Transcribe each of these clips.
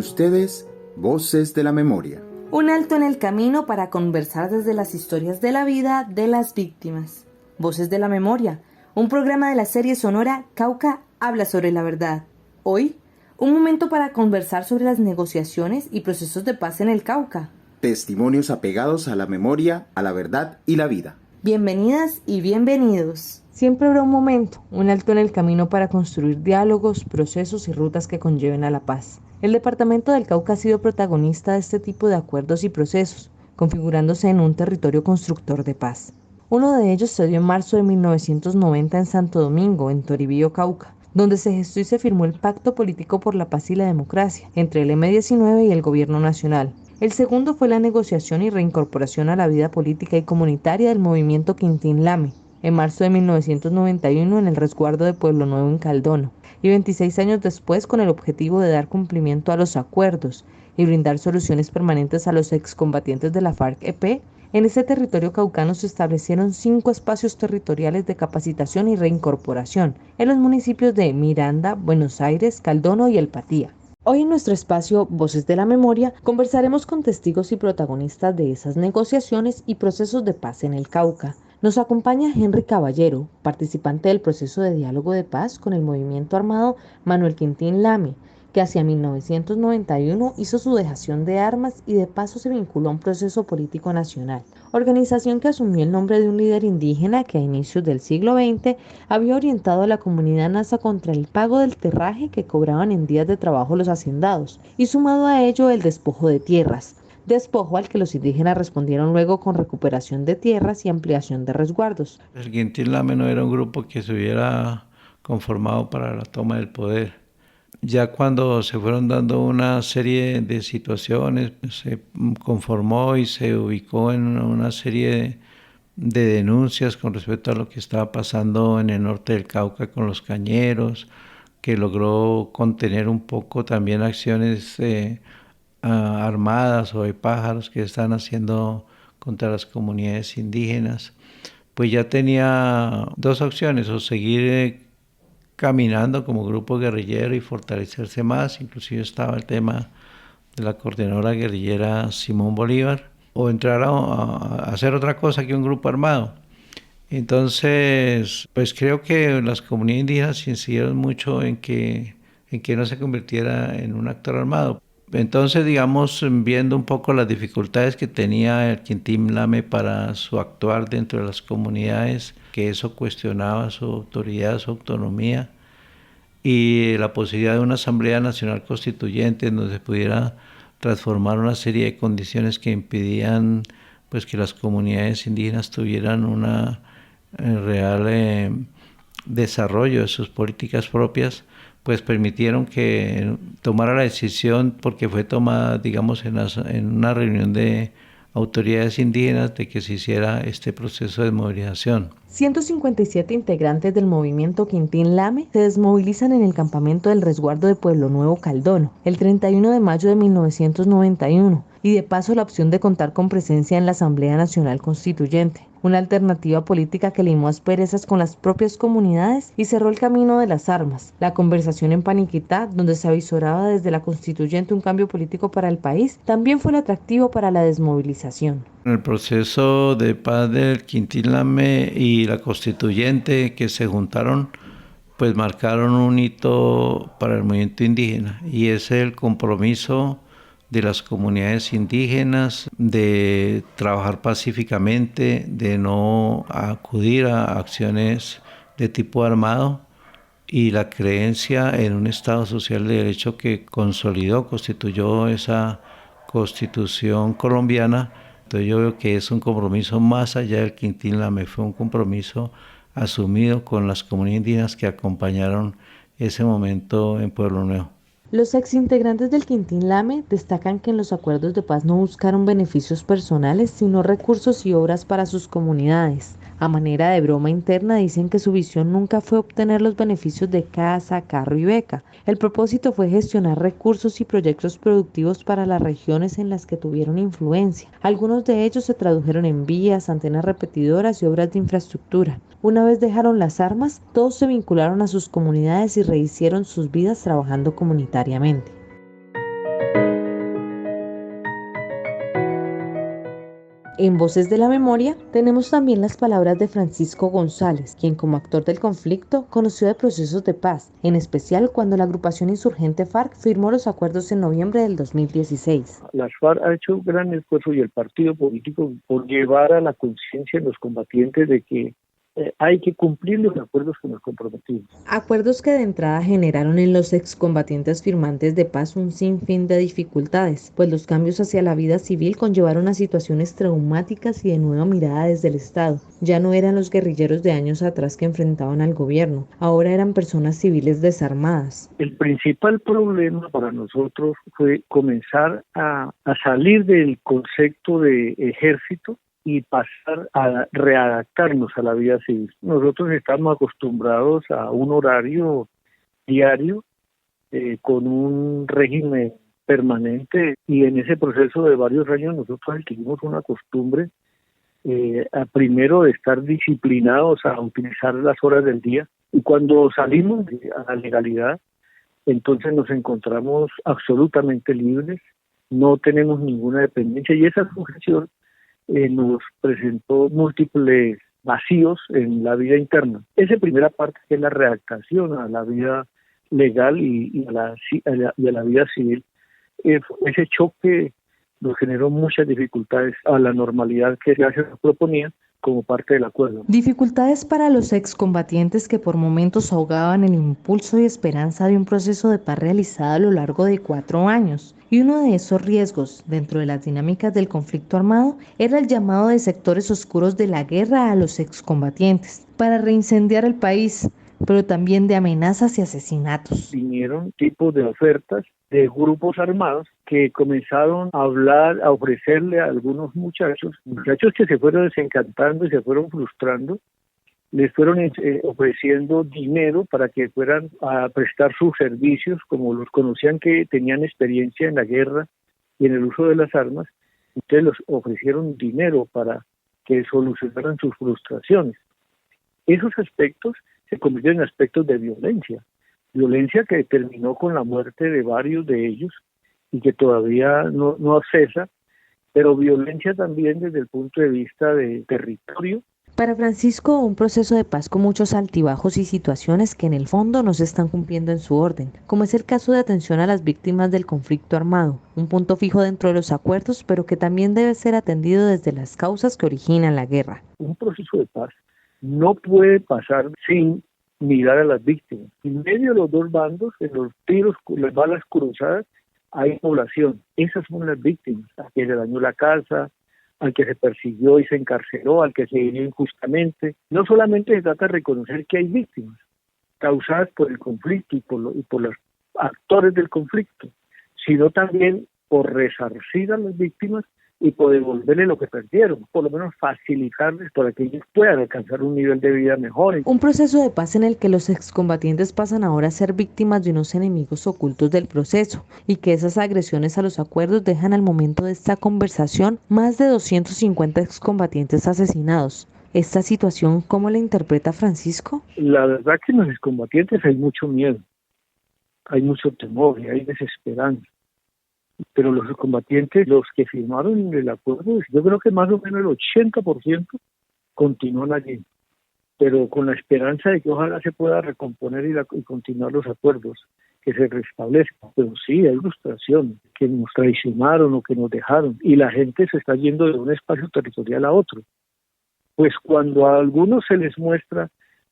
ustedes, Voces de la Memoria. Un alto en el camino para conversar desde las historias de la vida de las víctimas. Voces de la Memoria, un programa de la serie sonora Cauca habla sobre la verdad. Hoy, un momento para conversar sobre las negociaciones y procesos de paz en el Cauca. Testimonios apegados a la memoria, a la verdad y la vida. Bienvenidas y bienvenidos. Siempre habrá un momento, un alto en el camino para construir diálogos, procesos y rutas que conlleven a la paz. El departamento del Cauca ha sido protagonista de este tipo de acuerdos y procesos, configurándose en un territorio constructor de paz. Uno de ellos se dio en marzo de 1990 en Santo Domingo, en Toribío, Cauca, donde se gestó y se firmó el Pacto Político por la Paz y la Democracia entre el M-19 y el Gobierno Nacional. El segundo fue la negociación y reincorporación a la vida política y comunitaria del movimiento Quintín Lame, en marzo de 1991 en el resguardo de Pueblo Nuevo en Caldono, y 26 años después con el objetivo de dar cumplimiento a los acuerdos y brindar soluciones permanentes a los excombatientes de la FARC-EP. En ese territorio caucano se establecieron 5 espacios territoriales de capacitación y reincorporación en los municipios de Miranda, Buenos Aires, Caldono y El Patía. Hoy en nuestro espacio Voces de la Memoria conversaremos con testigos y protagonistas de esas negociaciones y procesos de paz en el Cauca. Nos acompaña Henry Caballero, participante del proceso de diálogo de paz con el movimiento armado Manuel Quintín Lame, que hacia 1991 hizo su dejación de armas y de paso se vinculó a un proceso político nacional, organización que asumió el nombre de un líder indígena que a inicios del siglo XX había orientado a la comunidad nasa contra el pago del terraje que cobraban en días de trabajo los hacendados, y sumado a ello el despojo de tierras, despojo al que los indígenas respondieron luego con recuperación de tierras y ampliación de resguardos. El Quintín Lame no era un grupo que se hubiera conformado para la toma del poder. Ya cuando se fueron dando una serie de situaciones, se conformó y se ubicó en una serie de denuncias con respecto a lo que estaba pasando en el norte del Cauca con los cañeros, que logró contener un poco también acciones armadas o de pájaros que están haciendo contra las comunidades indígenas. Pues ya tenía dos opciones: o seguir caminando como grupo guerrillero y fortalecerse más, inclusive estaba el tema de la coordinadora guerrillera Simón Bolívar, o entrar a hacer otra cosa que un grupo armado. Entonces, pues creo que las comunidades indígenas incidieron mucho en que no se convirtiera en un actor armado. Entonces, digamos, viendo un poco las dificultades que tenía el Quintín Lame para su actuar dentro de las comunidades, que eso cuestionaba su autoridad, su autonomía, y la posibilidad de una Asamblea Nacional Constituyente en donde se pudiera transformar una serie de condiciones que impidían pues que las comunidades indígenas tuvieran una real desarrollo de sus políticas propias, pues permitieron que tomara la decisión, porque fue tomada, digamos, en una reunión de autoridades indígenas, de que se hiciera este proceso de movilización. 157 integrantes del movimiento Quintín Lame se desmovilizan en el campamento del resguardo de Pueblo Nuevo Caldono el 31 de mayo de 1991 y de paso la opción de contar con presencia en la Asamblea Nacional Constituyente, una alternativa política que limó asperezas con las propias comunidades y cerró el camino de las armas. La conversación en Paniquitá, donde se avisoraba desde la Constituyente un cambio político para el país, también fue el atractivo para la desmovilización. El proceso de paz del Quintín Lame y la Constituyente que se juntaron, pues marcaron un hito para el movimiento indígena, y es el compromiso de las comunidades indígenas de trabajar pacíficamente, de no acudir a acciones de tipo armado, y la creencia en un Estado social de derecho que constituyó esa Constitución colombiana. Entonces yo veo que es un compromiso más allá del Quintín Lame, fue un compromiso asumido con las comunidades indígenas que acompañaron ese momento en Pueblo Nuevo. Los exintegrantes del Quintín Lame destacan que en los acuerdos de paz no buscaron beneficios personales, sino recursos y obras para sus comunidades. A manera de broma interna dicen que su visión nunca fue obtener los beneficios de casa, carro y beca. El propósito fue gestionar recursos y proyectos productivos para las regiones en las que tuvieron influencia. Algunos de ellos se tradujeron en vías, antenas repetidoras y obras de infraestructura. Una vez dejaron las armas, todos se vincularon a sus comunidades y rehicieron sus vidas trabajando comunitariamente. En Voces de la Memoria tenemos también las palabras de Francisco González, quien como actor del conflicto conoció de procesos de paz, en especial cuando la agrupación insurgente FARC firmó los acuerdos en noviembre del 2016. Las FARC ha hecho un gran esfuerzo y el partido político por llevar a la conciencia de los combatientes de que hay que cumplir los acuerdos que nos comprometimos. Acuerdos que de entrada generaron en los excombatientes firmantes de paz un sinfín de dificultades, pues los cambios hacia la vida civil conllevaron a situaciones traumáticas y de nueva mirada desde el Estado. Ya no eran los guerrilleros de años atrás que enfrentaban al gobierno, ahora eran personas civiles desarmadas. El principal problema para nosotros fue comenzar a salir del concepto de ejército y pasar a readaptarnos a la vida civil. Nosotros estamos acostumbrados a un horario diario con un régimen permanente y en ese proceso de varios años nosotros adquirimos una costumbre primero de estar disciplinados a utilizar las horas del día y cuando salimos a la legalidad entonces nos encontramos absolutamente libres, no tenemos ninguna dependencia y esa sujeción nos presentó múltiples vacíos en la vida interna. Esa primera parte que es la readaptación a la vida legal y a la vida civil, ese choque nos generó muchas dificultades a la normalidad que ya se proponía como parte del acuerdo. Dificultades para los excombatientes que por momentos ahogaban el impulso y esperanza de un proceso de paz realizado a lo largo de 4 años. Y uno de esos riesgos dentro de las dinámicas del conflicto armado era el llamado de sectores oscuros de la guerra a los excombatientes para reincendiar el país, pero también de amenazas y asesinatos. Vinieron tipos de ofertas de grupos armados que comenzaron a hablar, a ofrecerle a algunos muchachos que se fueron desencantando y se fueron frustrando, les fueron ofreciendo dinero para que fueran a prestar sus servicios, como los conocían que tenían experiencia en la guerra y en el uso de las armas, entonces los ofrecieron dinero para que solucionaran sus frustraciones. Esos aspectos se convirtieron en aspectos de violencia que terminó con la muerte de varios de ellos y que todavía no cesa, pero violencia también desde el punto de vista de territorio. Para Francisco, un proceso de paz con muchos altibajos y situaciones que en el fondo no se están cumpliendo en su orden, como es el caso de atención a las víctimas del conflicto armado, un punto fijo dentro de los acuerdos, pero que también debe ser atendido desde las causas que originan la guerra. Un proceso de paz no puede pasar sin mirar a las víctimas. En medio de los dos bandos, en los tiros, las balas cruzadas, hay población. Esas son las víctimas. A quien le dañó la casa, al que se persiguió y se encarceló, al que se hirió injustamente. No solamente se trata de reconocer que hay víctimas causadas por el conflicto y por los actores del conflicto, sino también por resarcir a las víctimas y por devolverle lo que perdieron, por lo menos facilitarles para que ellos puedan alcanzar un nivel de vida mejor. Un proceso de paz en el que los excombatientes pasan ahora a ser víctimas de unos enemigos ocultos del proceso y que esas agresiones a los acuerdos dejan al momento de esta conversación más de 250 excombatientes asesinados. ¿Esta situación cómo la interpreta Francisco? La verdad que en los excombatientes hay mucho miedo, hay mucho temor y hay desesperanza. Pero los combatientes, los que firmaron el acuerdo, yo creo que más o menos el 80% continúan allí, pero con la esperanza de que ojalá se pueda recomponer y continuar los acuerdos, que se restablezcan. Pero sí, hay frustración, que nos traicionaron o que nos dejaron, y la gente se está yendo de un espacio territorial a otro. Pues cuando a algunos se les muestra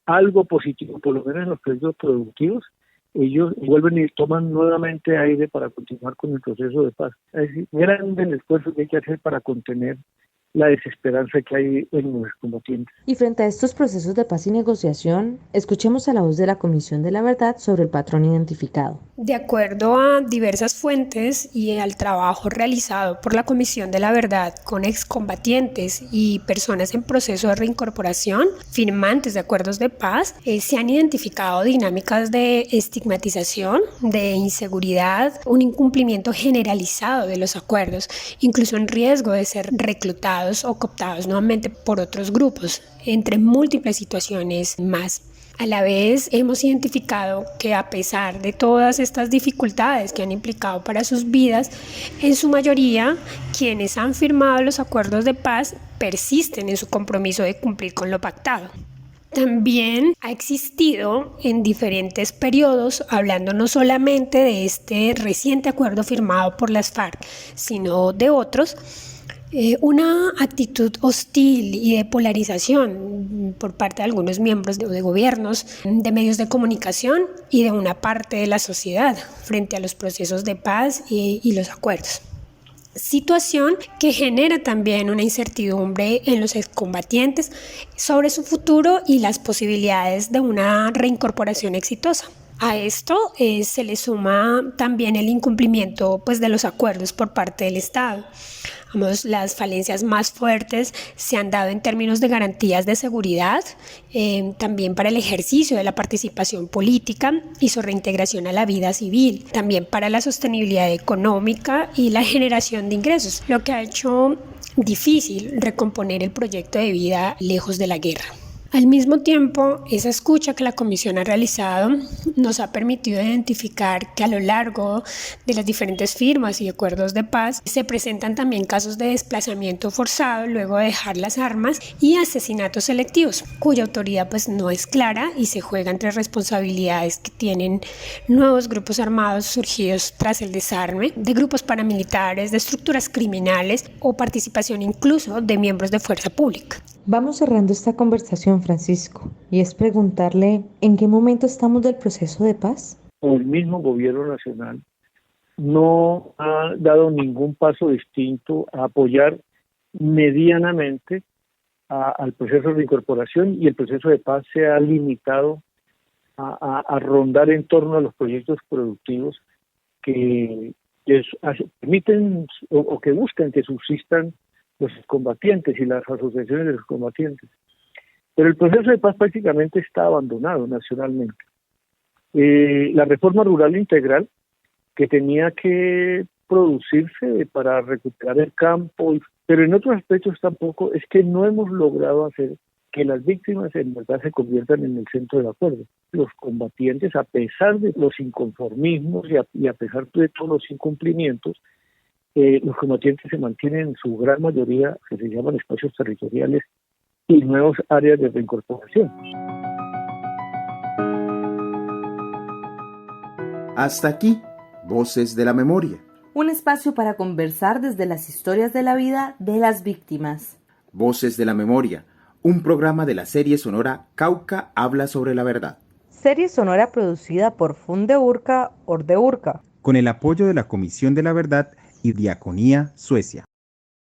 algo positivo, por lo menos en los proyectos productivos, ellos vuelven y toman nuevamente aire para continuar con el proceso de paz. Es decir, grande el esfuerzo que hay que hacer para contener la desesperanza que hay en los combatientes. Y frente a estos procesos de paz y negociación, escuchemos a la voz de la Comisión de la Verdad sobre el patrón identificado. De acuerdo a diversas fuentes y al trabajo realizado por la Comisión de la Verdad con excombatientes y personas en proceso de reincorporación, firmantes de acuerdos de paz, se han identificado dinámicas de estigmatización, de inseguridad, un incumplimiento generalizado de los acuerdos, incluso en riesgo de ser reclutados o cooptados nuevamente por otros grupos, entre múltiples situaciones más. A la vez hemos identificado que a pesar de todas estas dificultades que han implicado para sus vidas, en su mayoría quienes han firmado los acuerdos de paz persisten en su compromiso de cumplir con lo pactado. También ha existido en diferentes periodos, hablando no solamente de este reciente acuerdo firmado por las FARC, sino de otros, una actitud hostil y de polarización por parte de algunos miembros de gobiernos, de medios de comunicación y de una parte de la sociedad frente a los procesos de paz y los acuerdos. Situación que genera también una incertidumbre en los excombatientes sobre su futuro y las posibilidades de una reincorporación exitosa. A esto se le suma también el incumplimiento de los acuerdos por parte del Estado. Las falencias más fuertes se han dado en términos de garantías de seguridad, también para el ejercicio de la participación política y su reintegración a la vida civil, también para la sostenibilidad económica y la generación de ingresos, lo que ha hecho difícil recomponer el proyecto de vida lejos de la guerra. Al mismo tiempo, esa escucha que la Comisión ha realizado nos ha permitido identificar que a lo largo de las diferentes firmas y acuerdos de paz se presentan también casos de desplazamiento forzado luego de dejar las armas y asesinatos selectivos, cuya autoridad no es clara y se juega entre responsabilidades que tienen nuevos grupos armados surgidos tras el desarme, de grupos paramilitares, de estructuras criminales o participación incluso de miembros de fuerza pública. Vamos cerrando esta conversación, Francisco, y es preguntarle ¿en qué momento estamos del proceso de paz? El mismo gobierno nacional no ha dado ningún paso distinto a apoyar medianamente al proceso de incorporación, y el proceso de paz se ha limitado a rondar en torno a los proyectos productivos que permiten o que buscan que subsistan los combatientes y las asociaciones de los combatientes. Pero el proceso de paz prácticamente está abandonado nacionalmente. La reforma rural integral, que tenía que producirse para recuperar el campo, pero en otros aspectos tampoco, es que no hemos logrado hacer que las víctimas en verdad se conviertan en el centro del acuerdo. Los combatientes, a pesar de los inconformismos y a pesar de todos los incumplimientos, los combatientes se mantienen en su gran mayoría, que se llaman espacios territoriales y nuevas áreas de reincorporación. Hasta aquí, Voces de la Memoria. Un espacio para conversar desde las historias de la vida de las víctimas. Voces de la Memoria, un programa de la serie sonora Cauca habla sobre la verdad. Serie sonora producida por Fundeurca Ordeurca, con el apoyo de la Comisión de la Verdad y Diaconía Suecia.